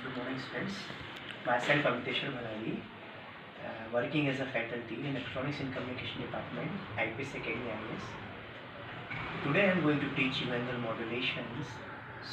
Good morning, students. Myself, Amiteshwar Bharali, working as a faculty in Electronics and Communication Department, IPS Academy IS. Today I am going to teach you angle modulations.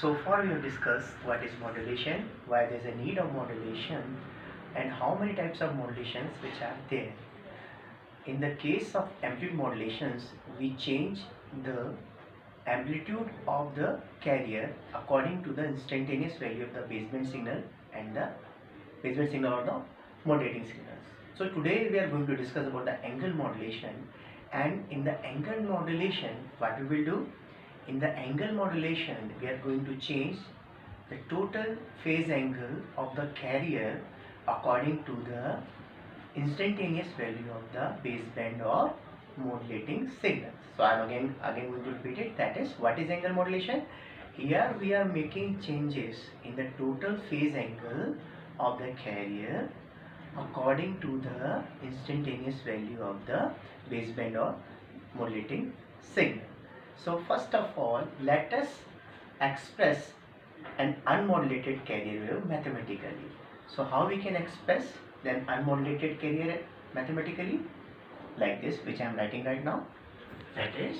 So far we have discussed what is modulation, why there is a need of modulation, and how many types of modulations which are there. In the case of amplitude modulations, we change the amplitude of the carrier according to the instantaneous value of the baseband signal and the baseband signal or the modulating signals. So today we are going to discuss about the angle modulation, and in the angle modulation what we will do, in the angle modulation we are going to change the total phase angle of the carrier according to the instantaneous value of the baseband or modulating signals. So I am again going to repeat it. That is, what is angle modulation? Here we are making changes in the total phase angle of the carrier according to the instantaneous value of the baseband or modulating signal. So first of all, let us express an unmodulated carrier wave mathematically. So how we can express an unmodulated carrier mathematically? Like this, which I am writing right now. That is,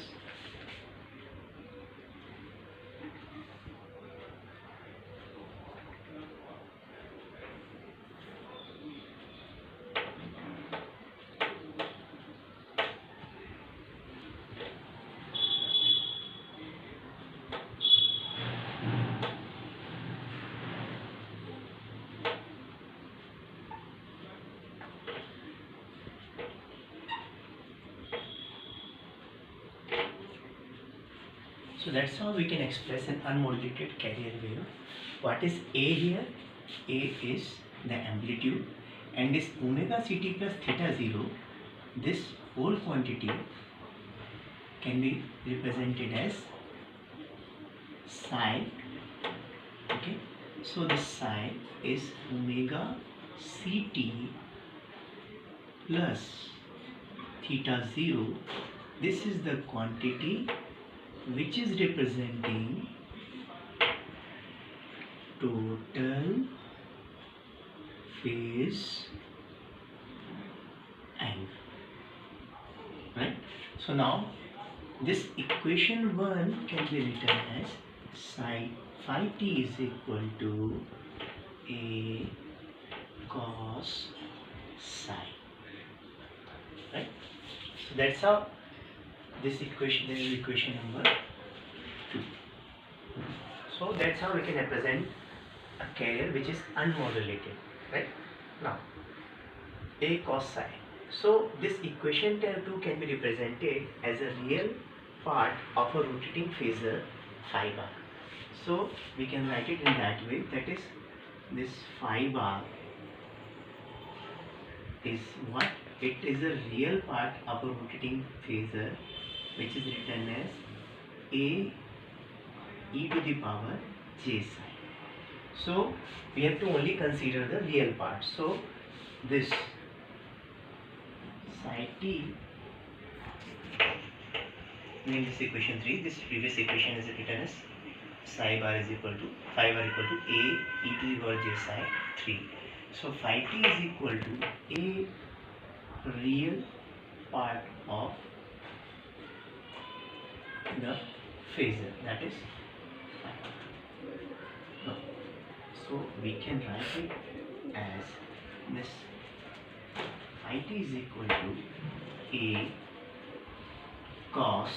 so that's how we can express an unmodulated carrier wave. What is A here? A is the amplitude, and this omega ct plus theta 0, this whole quantity can be represented as psi. Okay, so this psi is omega ct plus theta 0. This is the quantity which is representing total phase angle, right? So now this equation 1 can be written as phi t is equal to a cos psi, right? So that's how this equation is equation number 2. So that's how we can represent a carrier which is unmodulated, right? Now a cos psi. So this equation 2 can be represented as a real part of a rotating phasor phi bar. So we can write it in that way, that is, this phi bar is what? It is a real part of a rotating phasor which is written as a e to the power j psi. So we have to only consider the real part. So this psi t in this equation 3, this previous equation is written as psi bar is equal to phi bar equal to a e to the power j psi 3. So phi t is equal to a real part of the phasor, that is phi. No. So we can write it as this phi t is equal to a cos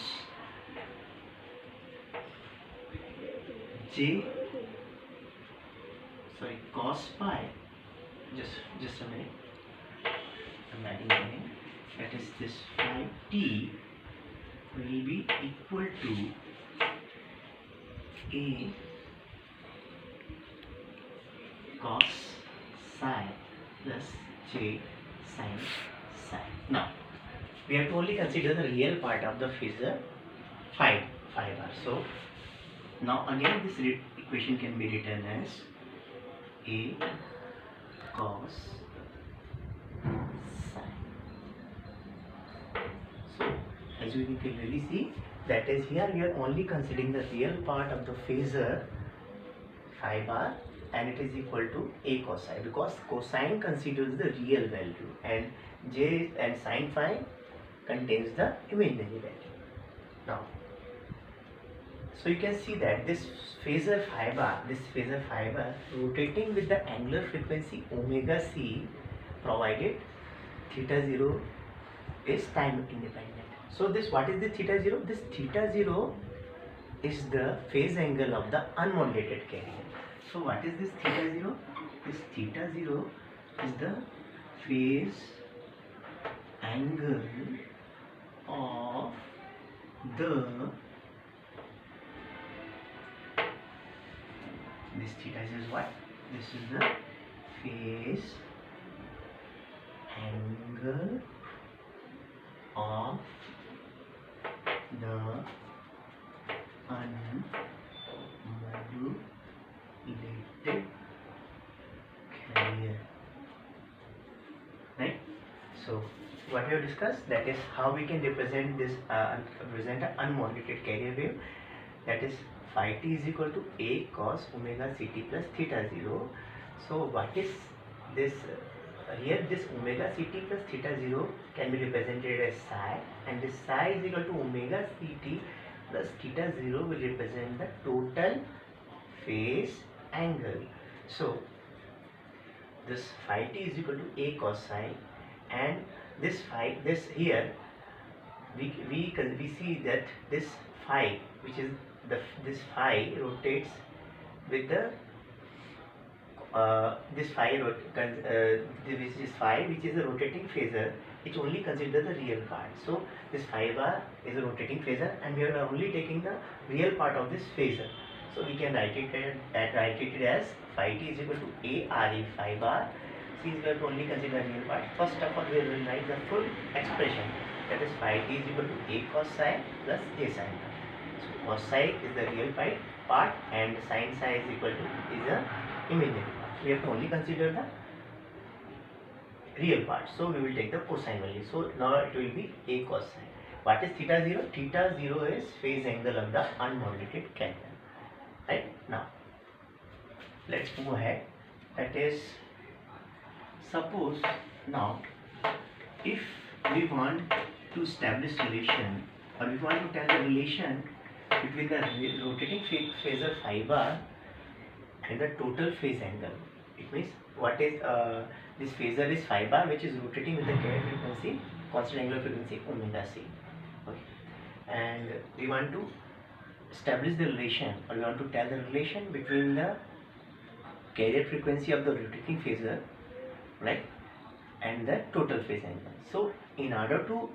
cos pi, just a minute, I'm adding the name, that is this phi t will be equal to a cos psi plus j sin psi. Now we have to only consider the real part of the phasor phi bar. So now again this equation can be written as a cos psi. So as you can clearly see, that is, here we are only considering the real part of the phasor phi bar and it is equal to a cosine, because cosine considers the real value and j and sin phi contains the imaginary value. Now, so you can see that this phasor fiber rotating with the angular frequency omega c, provided theta 0 is time independent. So this, what is the theta 0? This theta 0 is the phase angle of the unmodulated carrier. So what is this theta 0? This theta 0 is the phase angle of the, this theta 0 is what? This is the phase angle of the unmodulated carrier, right? So what we have discussed, that is how we can represent this represent an unmodulated carrier wave, that is phi t is equal to a cos omega ct plus theta 0. So what is this here? This omega ct plus theta 0 can be represented as psi, and this psi is equal to omega ct plus theta 0 will represent the total phase angle. So this phi t is equal to a cos psi, and this phi, this here we see that this phi, which is this phi rotates with the this phi which is phi, which is a rotating phasor, which only consider the real part. So this phi bar is a rotating phasor, and we are only taking the real part of this phasor. So we can write it as phi t is equal to a re phi bar. Since we have to only consider real part, first of all we will write the full expression, that is phi t is equal to a cos psi plus a sin phi. So cos psi is the real part and sin psi is equal to is the imaginary part. We have to only consider the real part, so we will take the cosine value. So now it will be a cos psi. What is theta 0? Theta 0 is phase angle of the unmodulated carrier. Right? Now let's move ahead. That is, suppose now if we want to establish relation, or we want to tell the relation between the rotating phasor phi bar and the total phase angle. It means what is this phasor is phi bar, which is rotating with the carrier frequency, constant angular frequency omega c. Okay. And we want to establish the relation, or we want to tell the relation between the carrier frequency of the rotating phasor, right, and the total phase angle. So in order to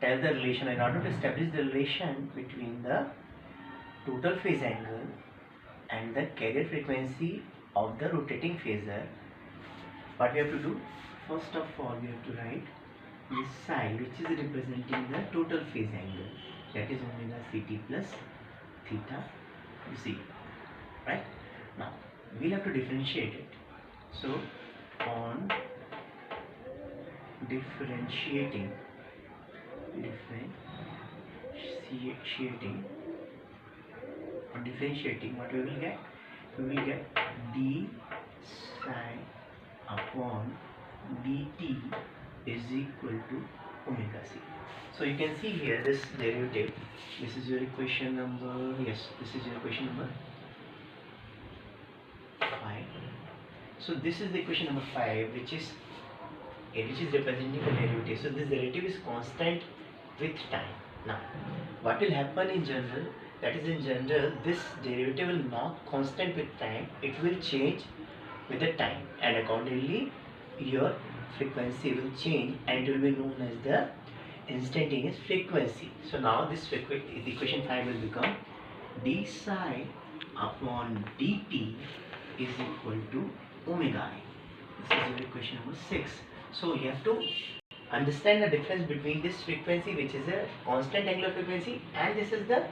tell the relation, in order to establish the relation between the total phase angle and the carrier frequency of the rotating phasor, what we have to do? First of all, we have to write this psi, which is representing the total phase angle, that is omega ct plus theta c, right? Now we'll have to differentiate it. So on differentiating what we will get? We will get d psi upon dt is equal to omega c. So you can see here this derivative. This is your equation number, yes, this is your equation number 5. So this is the equation number 5, which is representing the derivative. So this derivative is constant with time. Now what will happen in general, that is in general this derivative will not constant with time, it will change with the time, and accordingly your frequency will change, and it will be known as the instantaneous frequency. So now this equation 5 will become d psi upon dt is equal to omega I. This is your equation number 6. So you have to understand the difference between this frequency, which is a constant angular frequency, and this is the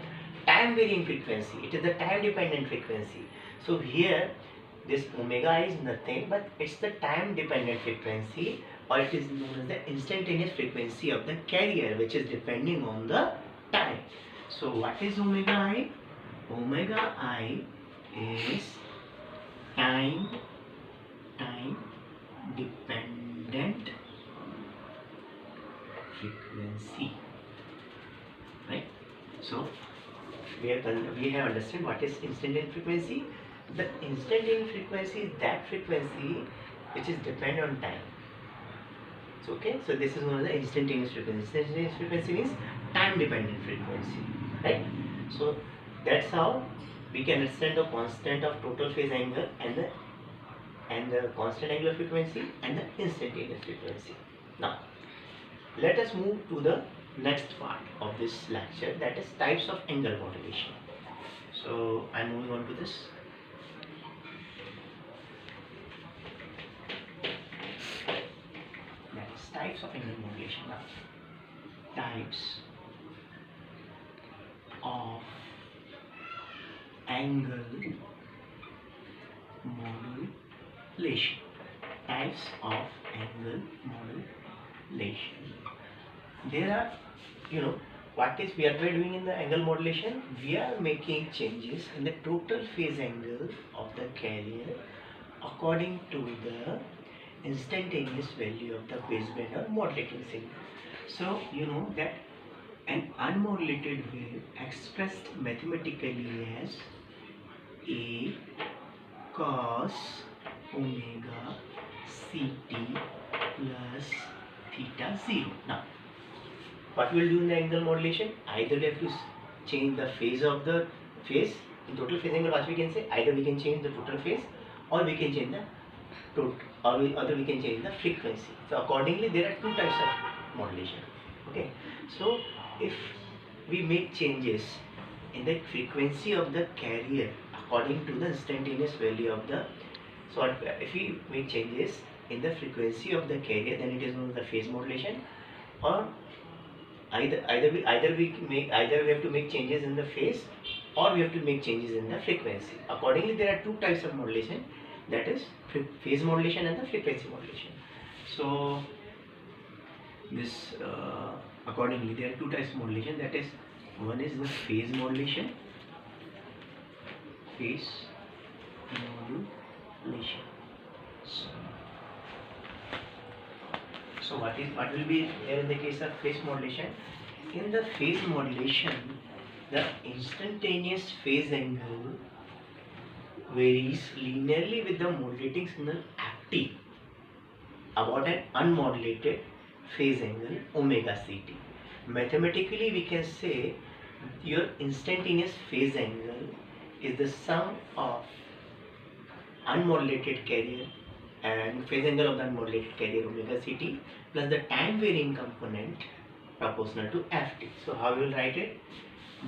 time varying frequency. It is the time dependent frequency. So here this omega I is nothing but it's the time dependent frequency, or it is known as the instantaneous frequency of the carrier, which is depending on the time. So what is omega I? Omega I is time we have understood what is instantaneous frequency. The instantaneous frequency is that frequency which is dependent on time. So, okay, so this is one of the instantaneous frequency. Instantaneous frequency means time dependent frequency, right? So that's how we can understand the constant of total phase angle and the constant angular frequency and the instantaneous frequency. Now let us move to the next part of this lecture, that is types of angle modulation. So I'm moving on to this. That is types of angle modulation. Now, types of angle modulation. Types of angle modulation. There are, what is we are doing in the angle modulation? We are making changes in the total phase angle of the carrier according to the instantaneous value of the baseband or modulating signal. So you know that an unmodulated wave expressed mathematically as A cos omega ct plus theta 0. Now what we will do in the angle modulation? Either we have to change the phase of the phase in total phase angle, what we can say, either we can change the total phase or we can change the total, or we can change the frequency. So accordingly there are two types of modulation. Okay, so if we make changes in the frequency of the carrier according to the instantaneous value of the, so if we make changes in the frequency of the carrier, then it is known as the phase modulation. Or either we have to make changes in the phase or we have to make changes in the frequency. Accordingly there are two types of modulation, that is phase modulation and the frequency modulation. So this accordingly there are two types of modulation, that is one is the phase modulation. Phase modulation. So what will be there in the case of phase modulation? In the phase modulation, the instantaneous phase angle varies linearly with the modulating signal active about an unmodulated phase angle omega ct. Mathematically we can say your instantaneous phase angle is the sum of unmodulated carrier and phase angle of the unmodulated carrier omega ct plus the time varying component proportional to ft. So how we will write it?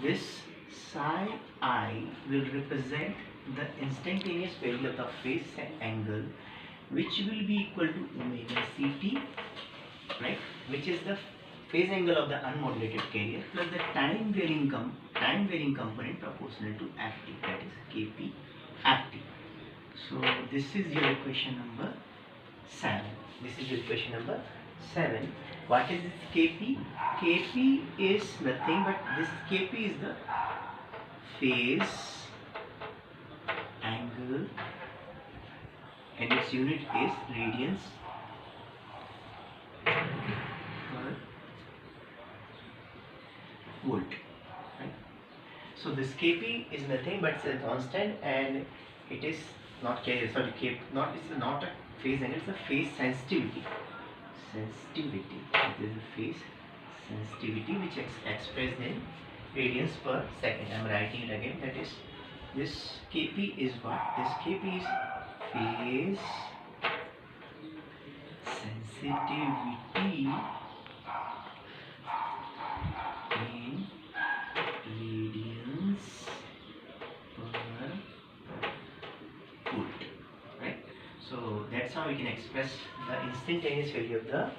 This psi I will represent the instantaneous value of the phase angle, which will be equal to omega ct, right, which is the phase angle of the unmodulated carrier plus the time varying component proportional to ft, that is kp ft. So this is your equation number 7. This is your equation number 7. What is this kp? Kp is nothing but this kp is the phase angle and its unit is radians per volt. Right? So this kp is nothing but it's a constant and it is not carrier, sorry, it's not a phase angle, it's a phase sensitivity. It is a phase sensitivity which expressed in radians per second. I am writing it again, that is this kp is what? This kp is phase sensitivity in radians per volt, right? So that's how we can express the instantaneous value of the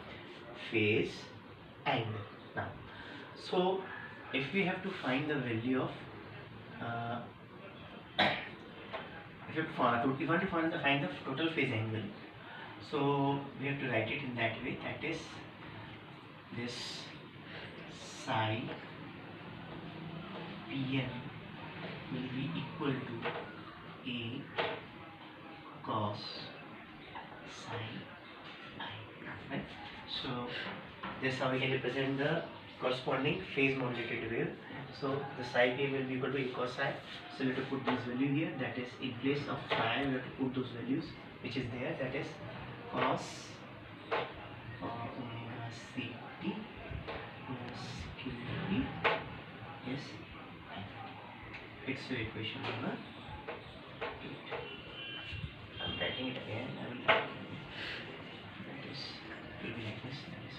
phase angle. Now, so if we have to find the value of if you want to find the total phase angle, so we have to write it in that way, that is this psi pm will be equal to a cos psi I, right? So this is how we can represent the corresponding phase modulated wave So the psi p will be equal to a cos psi. So we have to put this value here. That is, in place of phi we have to put those values which is there. That is cos omega ct plus kp is it's your equation number 8. I'm writing it again. I will write it again. That is, it will be like this. That is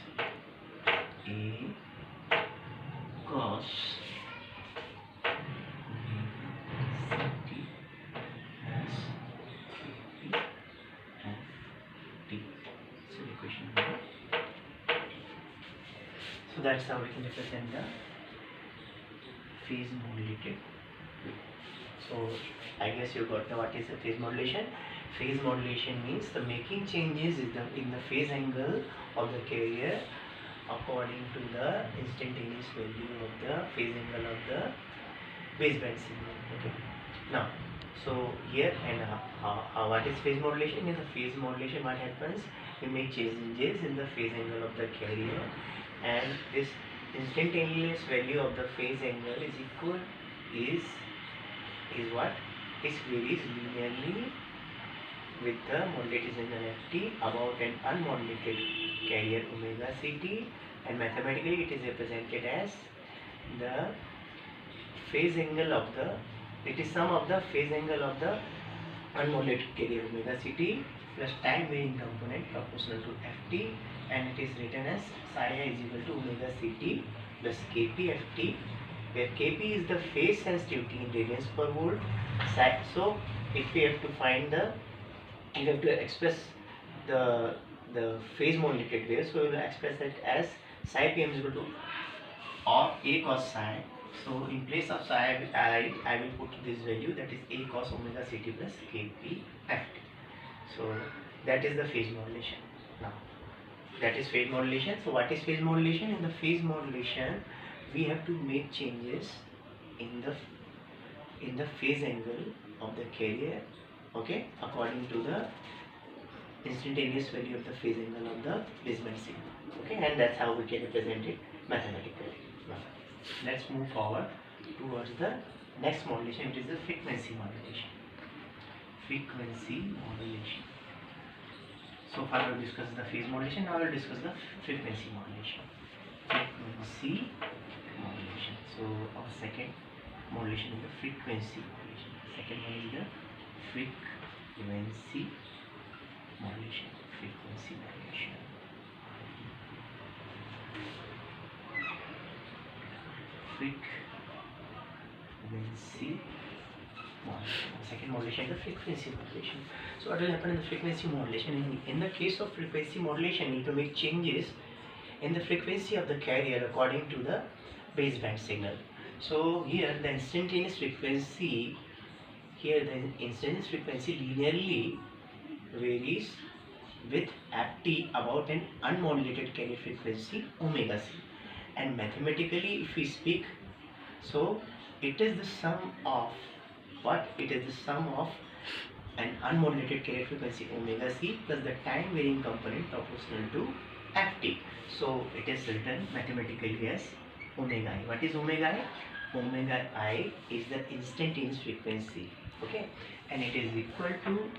a cos ct plus kp and t. So equation number. So that's how we can represent the phase modulated. So I guess you got what is the phase modulation. Phase modulation means the making changes in the phase angle of the carrier according to the instantaneous value of the phase angle of the baseband signal. Okay. Now, so here and what is phase modulation? In the phase modulation, what happens? We make changes in the phase angle of the carrier, and this instantaneous value of the phase angle is equal is what? It varies linearly with the modulated signal ft about an unmodulated carrier omega ct, and mathematically it is represented as the phase angle of the, it is sum of the phase angle of the unmodulated carrier omega ct plus time varying component proportional to ft, and it is written as psi I is equal to omega ct plus kp ft, where kp is the phase sensitivity in radians per volt. So if we have to find the, you have to express the phase modulated wave, so we will express it as psi pm is equal to or a cos psi. So in place of psi I will put this value, that is a cos omega ct plus kp ft. So that is the phase modulation. Now that is phase modulation. So what is phase modulation? In the phase modulation we have to make changes in the phase angle of the carrier, okay, according to the instantaneous value of the phase angle of the baseband signal, okay, and that's how we can represent it mathematically. Now let's move forward towards the next modulation, which is the frequency modulation. So far we discussed the phase modulation, now we'll discuss the frequency modulation. So our second modulation is the frequency modulation. Second one is the frequency modulation. Frequency modulation. Second modulation is the frequency modulation. So what will happen in the frequency modulation? In the case of frequency modulation, you need to make changes in the frequency of the carrier according to the baseband signal. So here the instantaneous frequency linearly varies with ft about an unmodulated carrier frequency omega c, and mathematically if we speak, so it is the sum of what? It is the sum of an unmodulated carrier frequency omega c plus the time varying component proportional to ft. So it is written mathematically as omega I. What is omega I? Omega I is the instantaneous frequency, okay, and it is equal to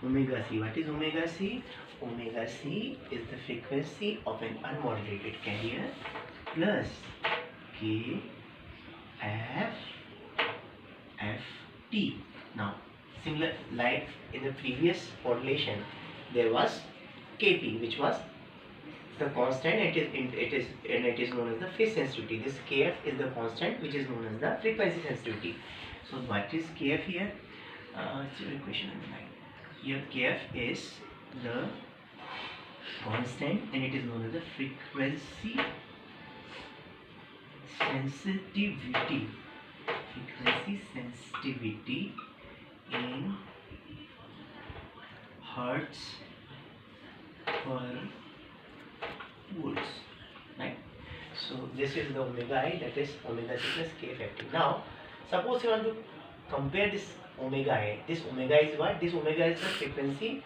omega c. What is omega c? Omega c is the frequency of an unmodulated carrier plus k f ft. Now similar like in the previous modulation, there was kp, which was the constant. It is known as the phase sensitivity. This kf is the constant, which is known as the frequency sensitivity. So what is kf here? It's your equation number 9. Here kf is the constant and it is known as the frequency sensitivity. Frequency sensitivity in hertz per volts, right? So this is the omega I, that is omega c plus kft. Now suppose you want to compare this omega I. This omega is what? This omega is the frequency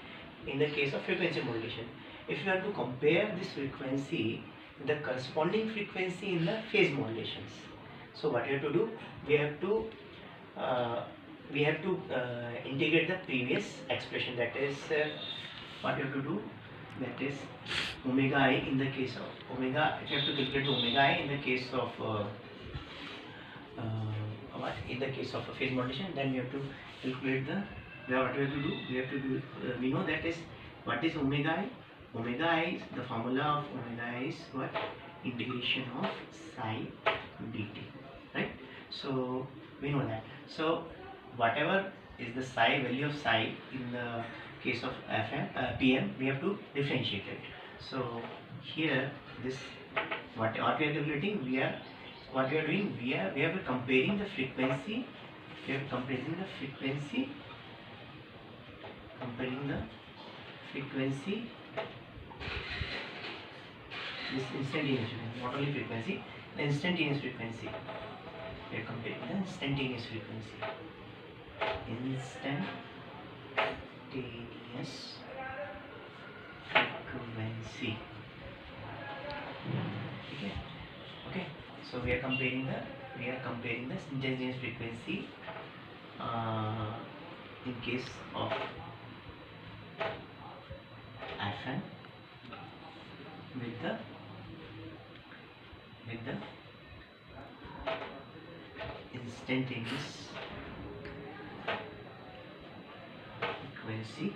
in the case of frequency modulation. If you want to compare this frequency with the corresponding frequency in the phase modulations, So what we have to do, we have to integrate the previous expression, that is what we have to do, that is omega I in the case of omega, if you have to calculate omega I in the case of what in the case of a phase modulation, then we have to calculate the what we have to do, we know that is what is omega I. Omega I is the formula of omega I is what, integration of psi dt, right? So we know that. So whatever is the psi value of psi in the case of PM, we have to differentiate it. So here this what we are calculating, we are doing, we are comparing the frequency, comparing the frequency this instantaneous frequency, not only frequency, the instantaneous frequency. We are comparing the instantaneous frequency. Okay. So we are comparing the instantaneous frequency in case of FM with the instantaneous frequency